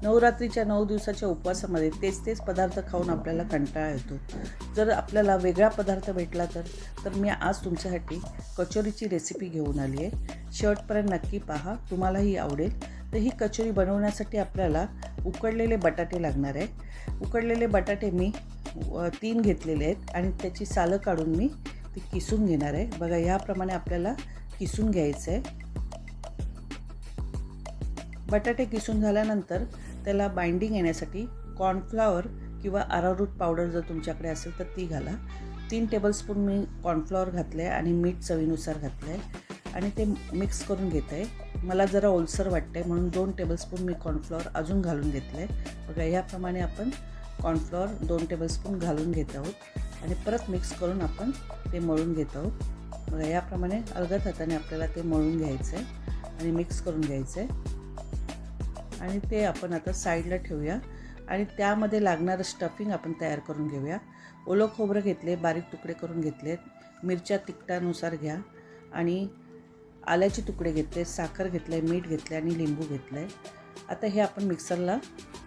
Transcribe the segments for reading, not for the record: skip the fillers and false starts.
नवरात्रीच्या 9 दिवसाच्या उपवासामध्ये तेच पदार्थ खाऊन आपल्याला कंटाळा येतो। जर आपल्याला वेगळा पदार्थ भेटला तर मी आज तुमच्यासाठी कचोरीची रेसिपी घेऊन आली आहे। शेवटपर्यंत नक्की पहा, तुम्हालाही आवडेल। तर ही कचोरी बनवण्यासाठी आपल्याला उकडलेले बटाटे लागणार आहे। उकडलेले बटाटे मी 3 घेतलेले आहेत आणि त्याची सालं काढून मी ती किसून घेणार आहे। बघा, याप्रमाणे आपल्याला किसून घ्यायचं आहे। बटाटे किसून झाल्यानंतर त्याला बाइंडिंग येण्यासाठी कॉर्नफ्लॉवर किंवा अरारूट पावडर जर तुमच्याकडे असेल तर ती घाला। 3 टेबलस्पून मी कॉर्नफ्लॉवर घातले आहे आणि मीठ चवीनुसार घातलं आहे आणि ते मिक्स करून घेत आहे। मला जरा ओलसर वाटते म्हणून 2 टेबलस्पून मी कॉर्नफ्लॉवर अजून घालून घेतलं आहे। बघा, याप्रमाणे आपण कॉर्नफ्लॉवर 2 टेबलस्पून घालून घेत आहोत आणि परत मिक्स करून आपण ते मळून घेत आहोत। बघा, याप्रमाणे अलगद हाताने आपल्याला ते मळून घ्यायचं आहे आणि मिक्स करून घ्यायचं आहे आणि ते आपण आता साईडला ठेवूया आणि त्यामध्ये लागणारं स्टफिंग आपण तयार करून घेऊया। ओलं खोबरं घेतले, बारीक तुकडे करून घेतलेत, मिरच्या तिखटानुसार घ्या आणि आल्याचे तुकडे घेतले, साखर घेतले, मीठ घेतले आणि लिंबू घेतलं आहे। आता हे आपण मिक्सरला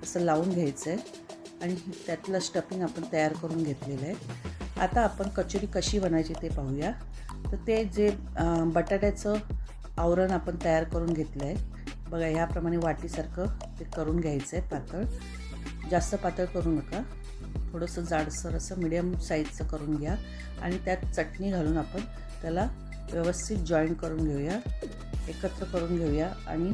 असं लावून घ्यायचं आहे आणि त्यातलं स्टफिंग आपण तयार करून घेतलेलं आहे। आता आपण कचोरी कशी बनायची ते पाहूया। तर ते जे बटाट्याचं आवरण आपण तयार करून घेतलं आहे, बघा याप्रमाणे वाटीसारखं ते करून घ्यायचं आहे। पातळ, जास्त पातळ करू नका, थोडंसं जाडसर असं मीडियम साईजचं करून घ्या आणि त्यात चटणी घालून आपण त्याला व्यवस्थित जॉईंट करून घेऊया, एकत्र करून घेऊया आणि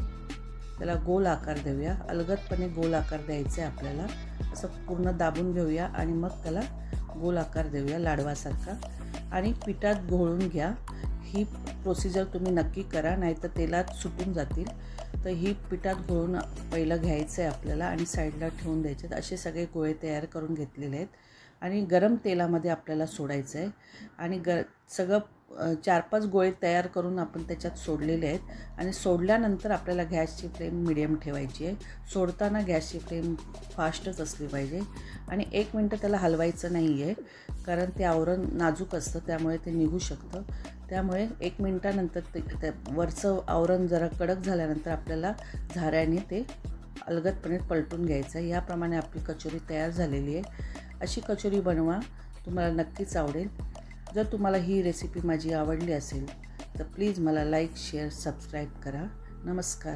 त्याला गोल आकार देऊया। अलगदपणे गोल आकार द्यायचा आहे आपल्याला, असं पूर्ण दाबून घेऊया आणि मग त्याला गोल आकार देऊया लाडवासारखा आणि पिठात घोळून घ्या। ही प्रोसिजर तुम्ही नक्की करा, नाहीतर तेलात सुटून जातील। तर ही पिठात घोळून पहिलं घ्यायचं आहे आपल्याला आणि साईडला ठेवून द्यायचे। असे सगळे गोळे तयार करून घेतलेले आहेत आणि गरम तेलामध्ये आपल्याला सोडायचं आहे आणि सगळं 4-5 गोळे तयार करून आपण त्याच्यात सोडलेले आहेत आणि सोडल्यानंतर आपल्याला गॅसची फ्लेम मिडियम ठेवायची आहे। सोडताना गॅसची फ्लेम फास्टच असली पाहिजे आणि 1 मिनटं त्याला हलवायचं नाही आहे, कारण ते आवरण नाजूक असतं त्यामुळे ते निघू शकतं। त्यामुळे 1 मिनटानंतर ते वरचं आवरण जरा कडक झाल्यानंतर आपल्याला झाऱ्याने ते अलगदपणे पलटून घ्यायचं आहे। याप्रमाणे आपली कचोरी तयार झालेली आहे। अशी कचोरी बनवा, तुम्हाला नक्कीच आवडेल। जर तुम्हाला ही रेसिपी माझी आवडली असेल तर प्लीज मला लाईक, शेअर, सबस्क्राईब करा। नमस्कार।